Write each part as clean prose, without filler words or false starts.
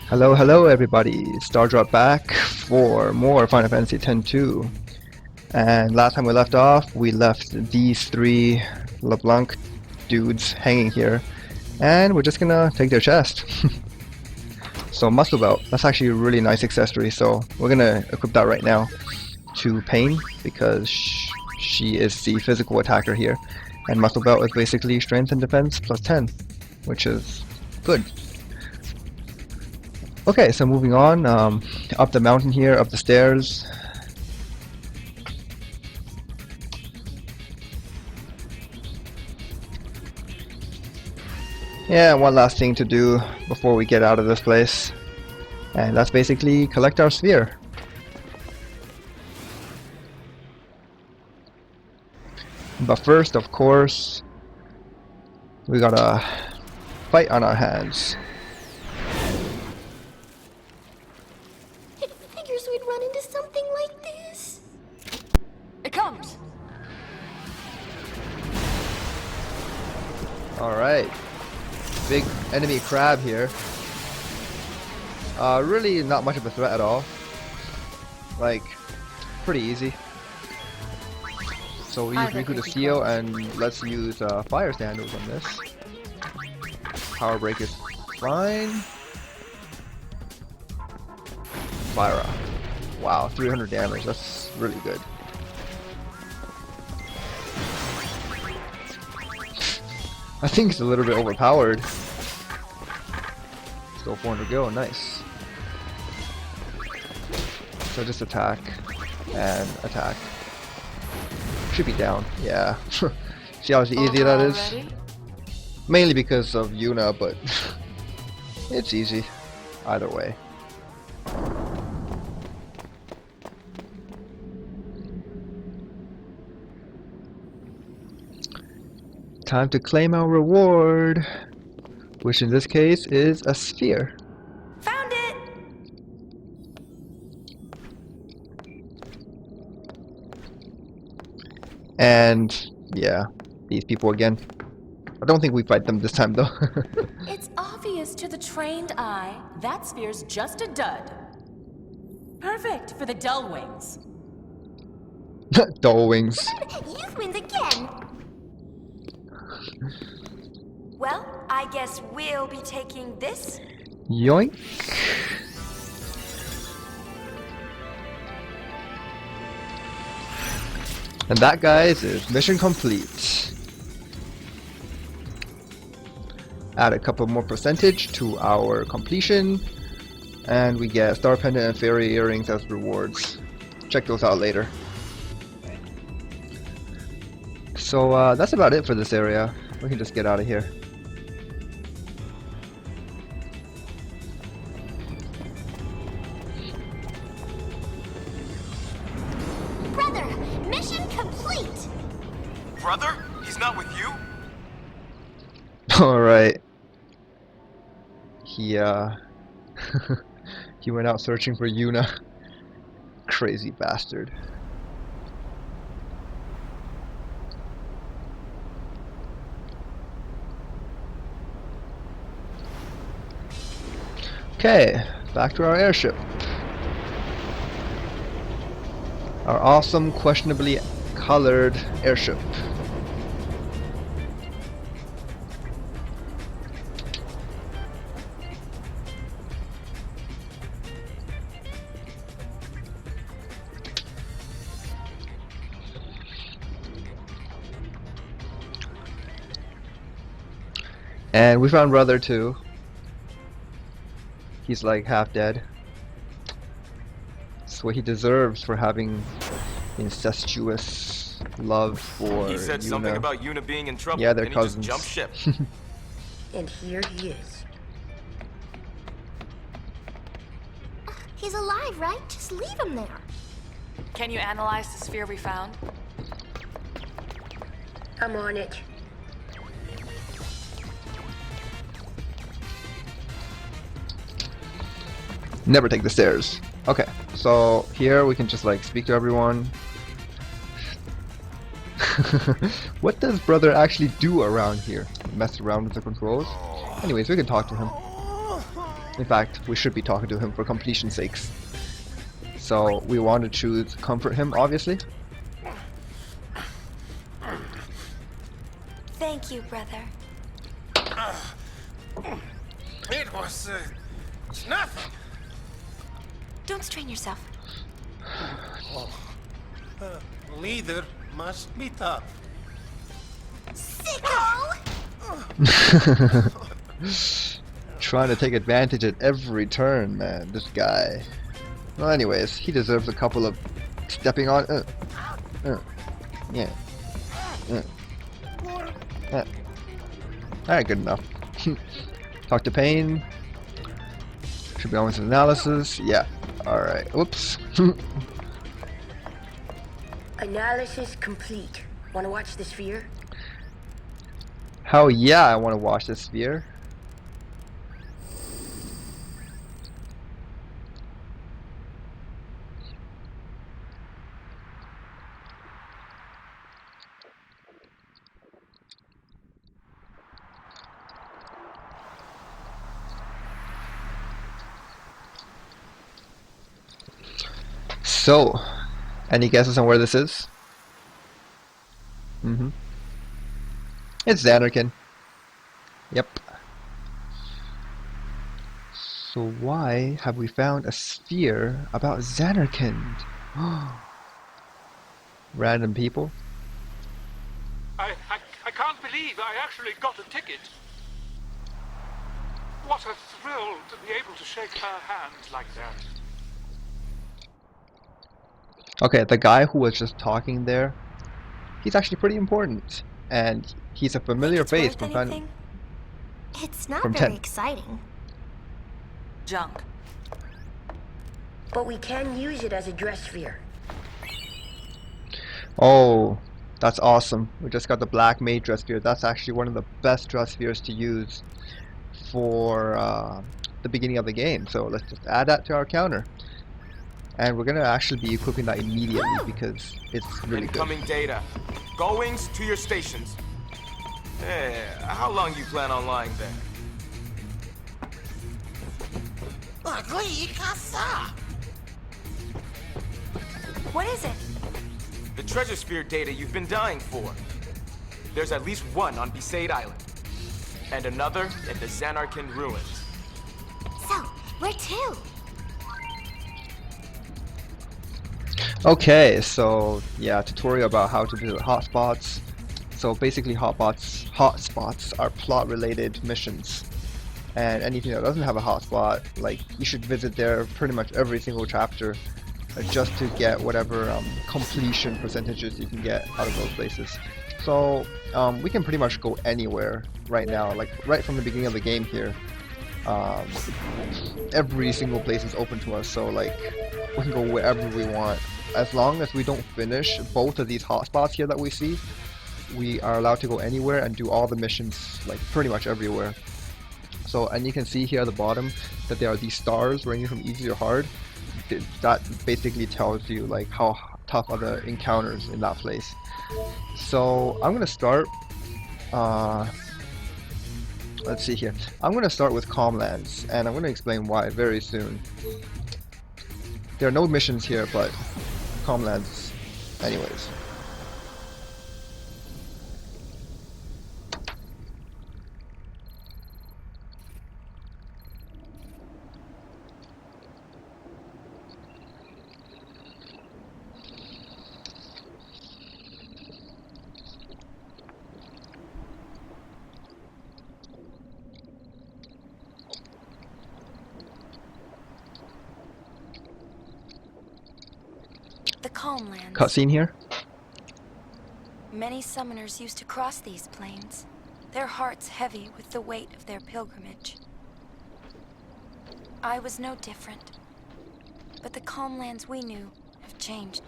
Hello, hello everybody. Stardrop back for more Final Fantasy X-2. And last time we left off, we left these three LeBlanc dudes hanging here. And we're just gonna take their chest. So muscle belt, that's actually a really nice accessory, so we're gonna equip that right now to Paine, because she is the physical attacker here. And muscle belt is basically strength and defense plus 10, which is good. Okay, so moving on, up the mountain here, up the stairs. Yeah, one last thing to do before we get out of this place. And that's basically collect our sphere. But first, of course, we gotta fight on our hands. We'd run into something like this. It comes. Alright. Big enemy crab here. Really not much of a threat at all. Like, pretty easy. So we use Riku to seal, and let's use fire standards on this. Power break is fine. Spira. Wow, 300 damage, that's really good. I think it's a little bit overpowered. Still 400 go, nice. So just attack and attack. Should be down, yeah. See how easy that is? Mainly because of Yuna, but it's easy either way. Time to claim our reward, which in this case is a sphere. Found it. And yeah, these people again. I don't think we fight them this time though. It's obvious to the trained eye that sphere's just a dud. Perfect for the dull wings. Dull wings. Youth wins again. Well, I guess we'll be taking this. Yoink. And that, guys, is mission complete. Add a couple more percentage to our completion, and we get Star Pendant and Fairy Earrings as rewards. Check those out later. So that's about it for this area. We can just get out of here. Brother, mission complete. Brother? He's not with you? Alright. He he went out searching for Yuna. Crazy bastard. Okay, back to our airship. Our awesome, questionably colored airship. And we found Brother too. He's like half dead. That's what he deserves for having incestuous love for He said Yuna. something about Yuna being in trouble. Yeah, they're and cousins. He just jumped ship. And here he is. He's alive, right? Just leave him there. Can you analyze the sphere we found? I'm on it. Never take the stairs. Okay, so here we can just like speak to everyone. What does Brother actually do around here? Mess around with the controls? Anyways, we can talk to him. In fact, we should be talking to him for completion's sakes. So we want to choose comfort him, obviously. Thank you, brother. It was, nothing. Don't strain yourself. Leader must be tough. Sicko! Trying to take advantage at every turn, man, this guy. Well, anyways, he deserves a couple of stepping on. Yeah. Alright, good enough. Talk to Paine. Should be on with his analysis. Yeah. Alright. Oops. Analysis complete. Want to watch the sphere? Hell yeah, I want to watch this sphere. So, any guesses on where this is? It's Xanarkin. Yep. So why have we found a sphere about Xanarkin? Random people? I can't believe I actually got a ticket. What a thrill to be able to shake her hand like that. Okay, the guy who was just talking there, he's actually pretty important. And he's a familiar face from Final. It's not From very 10. exciting. Junk. But we can use it as a dress sphere. Oh, that's awesome. We just got the Black Mage dress sphere. That's actually one of the best dress spheres to use for the beginning of the game. So let's just add that to our counter. And we're gonna actually be equipping that immediately because it's really good. Incoming data. Goings to your stations. How long you plan on lying there? What is it? The treasure sphere data you've been dying for. There's at least one on Besaid Island. And another in the Xanarkin ruins. So, where to? Okay, so yeah, tutorial about how to visit hotspots. So basically hotspots are plot-related missions. And anything that doesn't have a hotspot, like, you should visit there pretty much every single chapter just to get whatever completion percentages you can get out of those places. So we can pretty much go anywhere right now, like right from the beginning of the game here. Every single place is open to us, so like we can go wherever we want. As long as we don't finish both of these hotspots here that we see, we are allowed to go anywhere and do all the missions, like pretty much everywhere. So, and you can see here at the bottom that there are these stars ranging from easy to hard. That basically tells you like how tough are the encounters in that place. So I'm gonna start. Let's see here. I'm gonna start with Calmlands, and I'm gonna explain why very soon. There are no missions here, but Calmlands, anyways. The Calmlands. Cutscene here. Many summoners used to cross these plains, their hearts heavy with the weight of their pilgrimage. I was no different, but the Calmlands we knew have changed.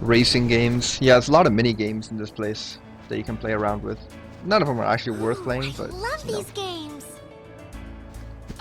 Racing games. Yeah, there's a lot of mini games in this place that you can play around with. None of them are actually worth playing, but Love you know. these games.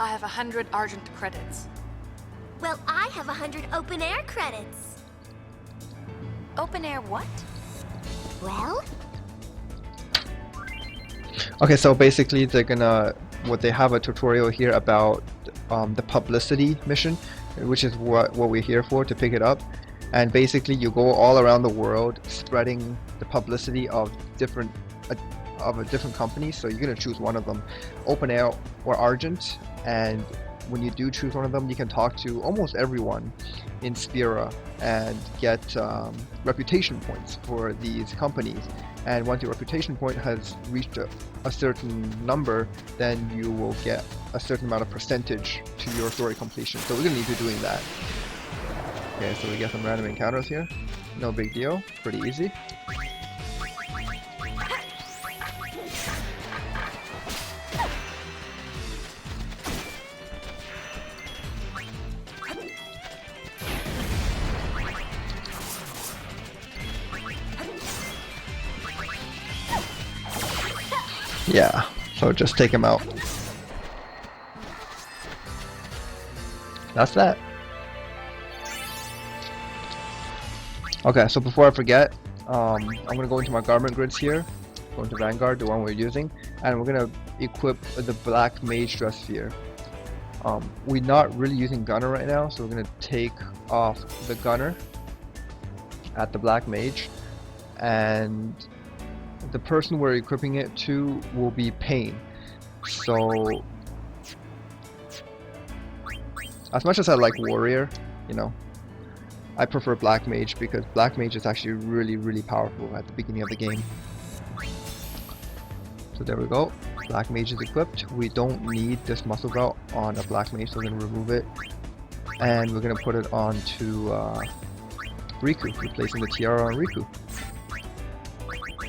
I have 100 Argent credits. Well, I have 100 open air credits. Open air what? Well, Okay, so basically they have a tutorial here about the publicity mission, which is what we're here for, to pick it up. And basically you go all around the world spreading the publicity of different companies. So you're going to choose one of them, Open Air or Argent, and when you do choose one of them, you can talk to almost everyone in Spira and get reputation points for these companies. And once your reputation point has reached a certain number, then you will get a certain amount of percentage to your story completion. So we're going to need to be doing that. Okay, so we get some random encounters here. No big deal, pretty easy. Yeah, so just take him out. That's that. Okay, so before I forget, I'm gonna go into my garment grids here, go into Vanguard, the one we're using, and we're gonna equip the Black Mage dress sphere. We're not really using Gunner right now, so we're gonna take off the Gunner at the Black Mage, and the person we're equipping it to will be Paine. So, as much as I like Warrior, you know, I prefer Black Mage because Black Mage is actually really powerful at the beginning of the game. So there we go. Black Mage is equipped. We don't need this muscle belt on a Black Mage, so we're going to remove it. And we're going to put it onto Riku, replacing the tiara on Riku.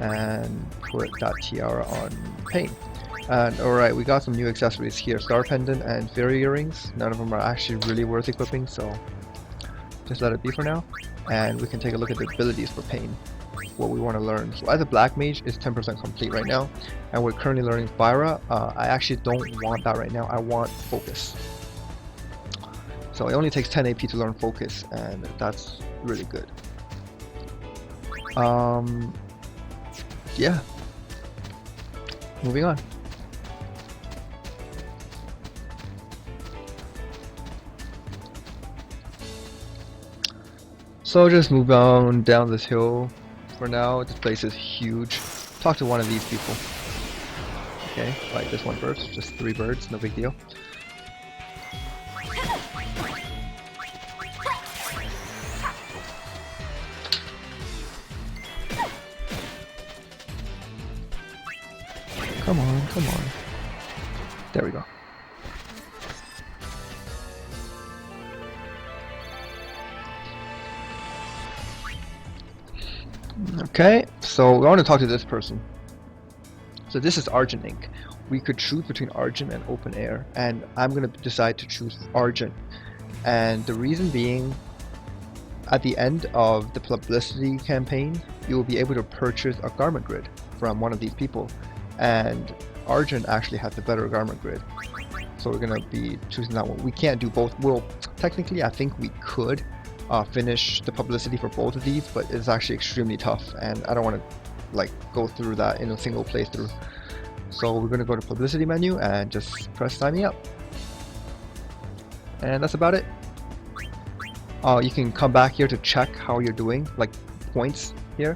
And put that tiara on Paine. And alright, we got some new accessories here. Star Pendant and Fairy Earrings. None of them are actually really worth equipping, so just let it be for now. And we can take a look at the abilities for Paine, what we want to learn. So as a Black Mage, it's 10% complete right now, and we're currently learning Spira. I actually don't want that right now. I want Focus. So it only takes 10 AP to learn Focus, and that's really good. Yeah. Moving on. So just move on down this hill for now. This place is huge. Talk to one of these people. Okay, like this one first. Just 3 birds, no big deal. Come on, come on. There we go. Okay, so we want to talk to this person. So this is Argent Inc. We could choose between Argent and Open Air, and I'm going to decide to choose Argent. And the reason being, at the end of the publicity campaign, you will be able to purchase a garment grid from one of these people. And Argent actually has the better garment grid, so we're gonna be choosing that one. We can't do both. Well, technically I think we could finish the publicity for both of these, but it's actually extremely tough, and I don't want to like go through that in a single playthrough. So we're gonna go to publicity menu and just press sign me up, and that's about it. You can come back here to check how you're doing, like points here.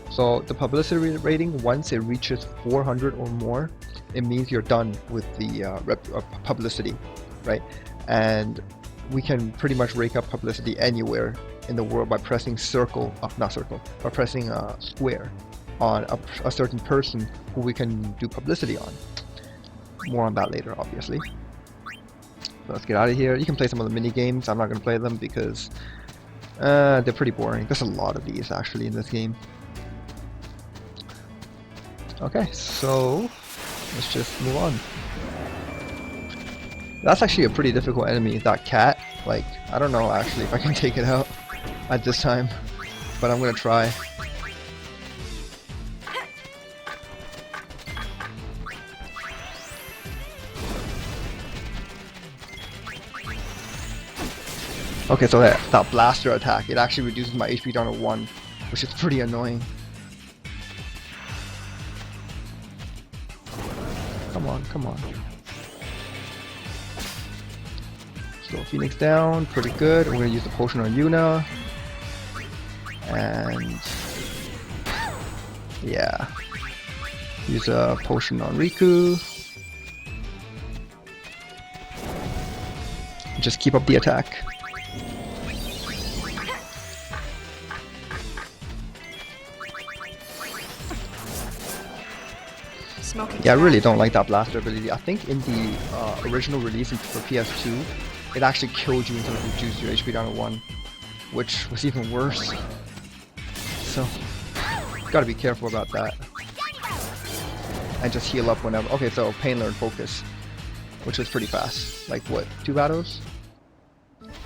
So the publicity rating, once it reaches 400 or more, it means you're done with the publicity, right? And we can pretty much rake up publicity anywhere in the world by pressing circle, not circle, by pressing square on a certain person who we can do publicity on. More on that later, obviously. So let's get out of here. You can play some of the mini games. I'm not going to play them because they're pretty boring. There's a lot of these actually in this game. Okay, so let's just move on. That's actually a pretty difficult enemy, that cat. Like, I don't know actually if I can take it out at this time, but I'm gonna try. Okay, so that blaster attack, it actually reduces my HP down to 1, which is pretty annoying. Come on, come on. Slow Phoenix down, pretty good. We're gonna use the potion on Yuna. And yeah. Use a potion on Riku. Just keep up the attack. Yeah, I really don't like that blaster ability. I think in the original release for PS2, it actually killed you until it reduced your HP down to 1, which was even worse. So, gotta be careful about that. And just heal up whenever. Okay, so Paine learned focus, which was pretty fast. Like what, 2 battles?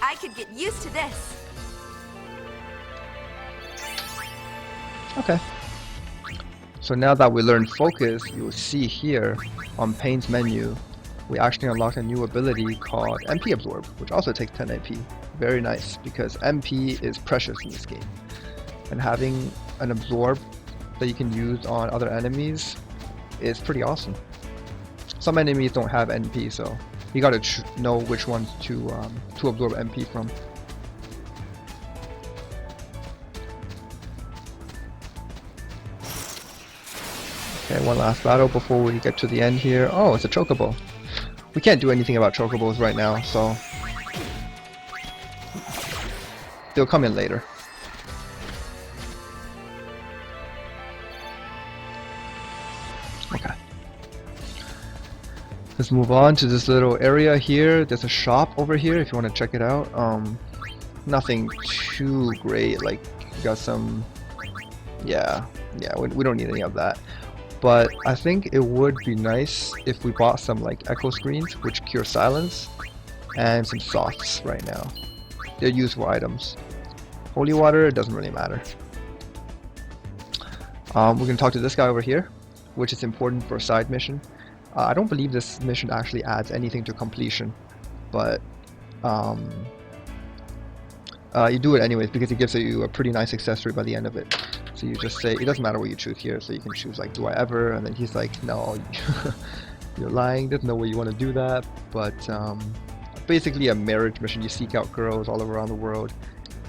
I could get used to this. Okay. So now that we learned focus, you will see here on Paine's menu, we actually unlocked a new ability called MP Absorb, which also takes 10 AP. Very nice, because MP is precious in this game. And having an absorb that you can use on other enemies is pretty awesome. Some enemies don't have NP, so you gotta know which ones to absorb MP from. Okay, one last battle before we get to the end here. Oh, it's a chocobo. We can't do anything about chocobos right now, so they'll come in later. Okay. Let's move on to this little area here. There's a shop over here if you want to check it out. Nothing too great, like you got some, yeah, we don't need any of that. But I think it would be nice if we bought some like echo screens, which cure silence, and some softs right now. They're useful items. Holy water, it doesn't really matter. We're gonna talk to this guy over here, which is important for a side mission. I don't believe this mission actually adds anything to completion, but you do it anyways because it gives you a pretty nice accessory by the end of it. So you just say, it doesn't matter what you choose here, so you can choose like, do I ever? And then he's like, no, you're lying, there's no way you want to do that. But basically a marriage mission. You seek out girls all around the world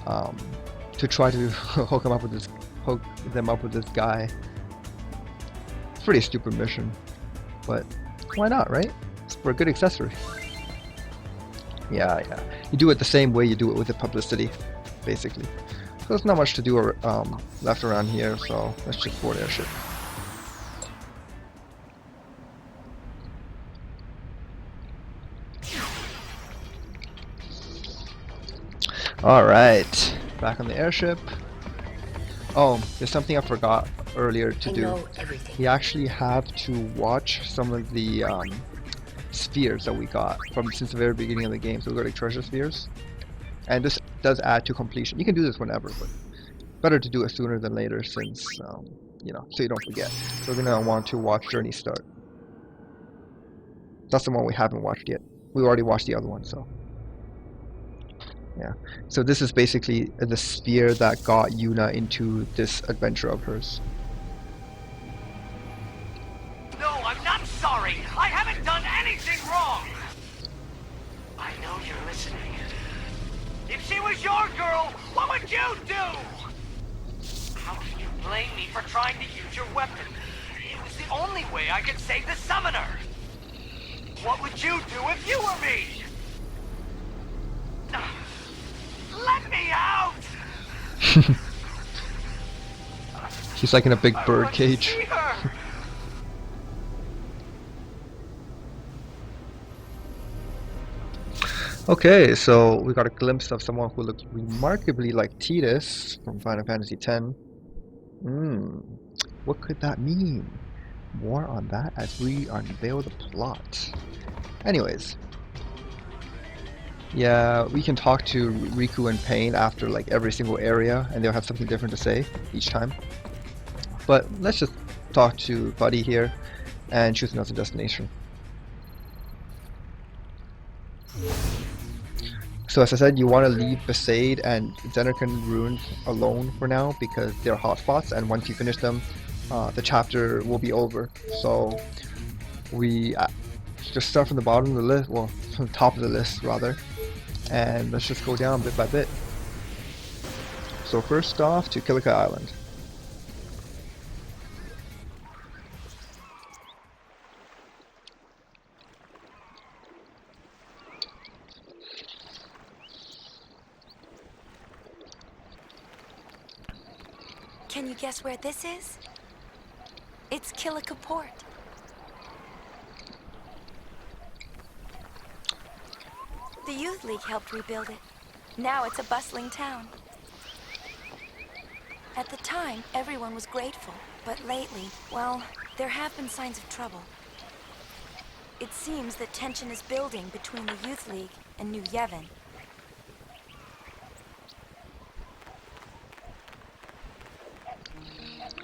to try to hook them up with this guy. Pretty stupid mission, but why not, right? It's for a good accessory. Yeah. You do it the same way you do it with the publicity, basically. So there's not much to do left around here, so let's just board airship. Alright, back on the airship. Oh, there's something I forgot earlier to do. We actually have to watch some of the spheres that we got since the very beginning of the game. So we got like treasure spheres. And this does add to completion. You can do this whenever, but better to do it sooner than later since, you know, so you don't forget. So we're going to want to watch Journey Start. That's the one we haven't watched yet. We already watched the other one, so. Yeah. So this is basically the sphere that got Yuna into this adventure of hers. No, I'm not sorry. I haven't done anything wrong. I know you're listening. If she was your girl, what would you do? How can you blame me for trying to use your weapon? It was the only way I could save the summoner. What would you do if you were me? Let me out! She's like in a big bird cage. Okay, so we got a glimpse of someone who looks remarkably like Tidus from Final Fantasy X. What could that mean? More on that as we unveil the plot. Anyways. Yeah, we can talk to Riku and Paine after like every single area, and they'll have something different to say each time. But let's just talk to Buddy here and choose another destination. So as I said, you want to leave Besaid and Zanarkand ruins alone for now because they're hotspots, and once you finish them, the chapter will be over. So we just start from the bottom of the list, well, from the top of the list rather, and let's just go down bit by bit. So first off, to Kilika Island. Can you guess where this is? It's Kilika Port. The Youth League helped rebuild it. Now it's a bustling town. At the time, everyone was grateful, but lately, well, there have been signs of trouble. It seems that tension is building between the Youth League and New Yevon.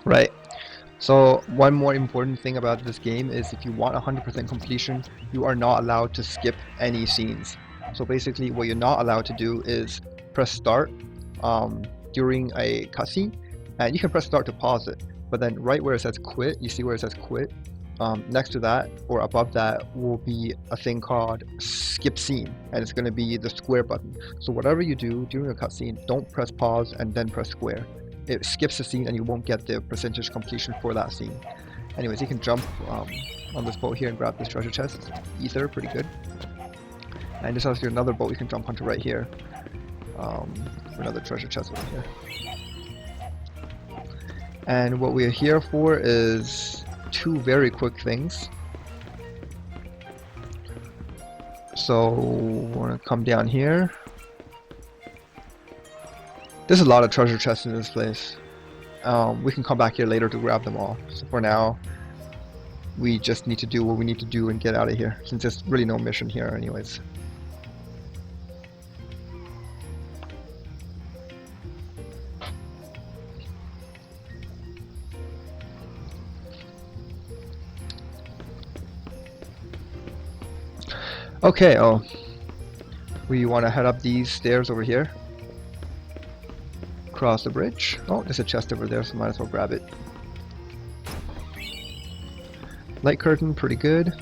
Right. So one more important thing about this game is if you want 100% completion, you are not allowed to skip any scenes. So basically what you're not allowed to do is press start during a cutscene, and you can press start to pause it, but then right where it says quit, you see where it says quit, next to that or above that will be a thing called skip scene, and it's going to be the square button. So whatever you do during a cutscene, don't press pause and then press square. It skips the scene and you won't get the percentage completion for that scene. Anyways, you can jump on this boat here and grab this treasure chest. Ether, pretty good. And just has another boat you can jump onto right here. For another treasure chest over here. And what we're here for is two very quick things. So we're gonna come down here. There's a lot of treasure chests in this place. We can come back here later to grab them all. So for now, we just need to do what we need to do and get out of here, since there's really no mission here anyways. Okay, we want to head up these stairs over here. Cross the bridge. Oh, there's a chest over there, so might as well grab it. Light curtain, pretty good.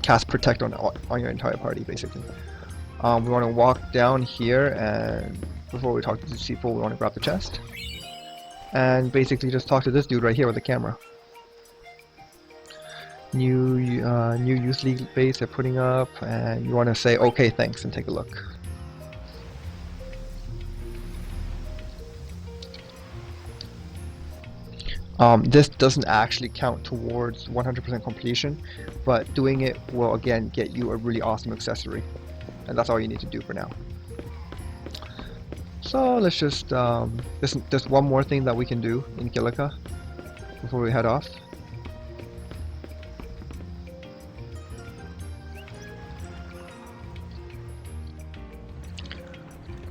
Cast protect on your entire party, basically. We want to walk down here, and before we talk to these people, we want to grab the chest. And basically just talk to this dude right here with the camera. New Youth League base they're putting up, and you want to say okay thanks and take a look. This doesn't actually count towards 100% completion, but doing it will again get you a really awesome accessory, and that's all you need to do for now. So let's just there's one more thing that we can do in Kilika before we head off.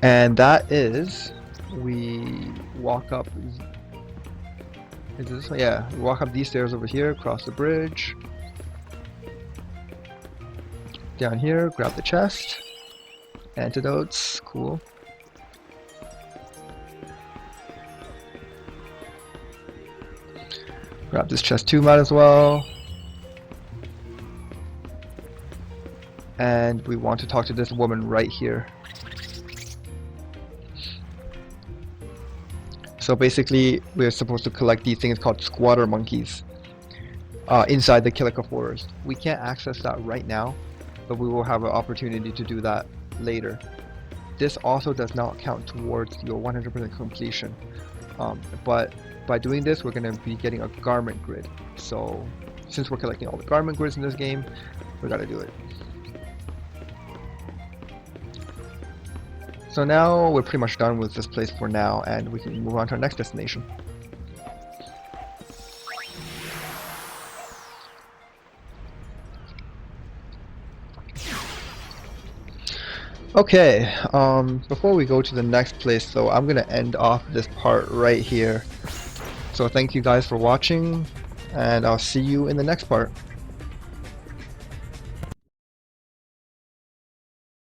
And that is, we walk up, is this one? Yeah, we walk up these stairs over here, cross the bridge, down here, grab the chest, antidotes, cool. Grab this chest too, might as well. And we want to talk to this woman right here. So basically, we're supposed to collect these things called squatter monkeys inside the Kilika forest. We can't access that right now, but we will have an opportunity to do that later. This also does not count towards your 100% completion, but by doing this, we're going to be getting a garment grid. So since we're collecting all the garment grids in this game, we got to do it. So now we're pretty much done with this place for now, and we can move on to our next destination. Okay, before we go to the next place though, I'm gonna end off this part right here. So thank you guys for watching, and I'll see you in the next part.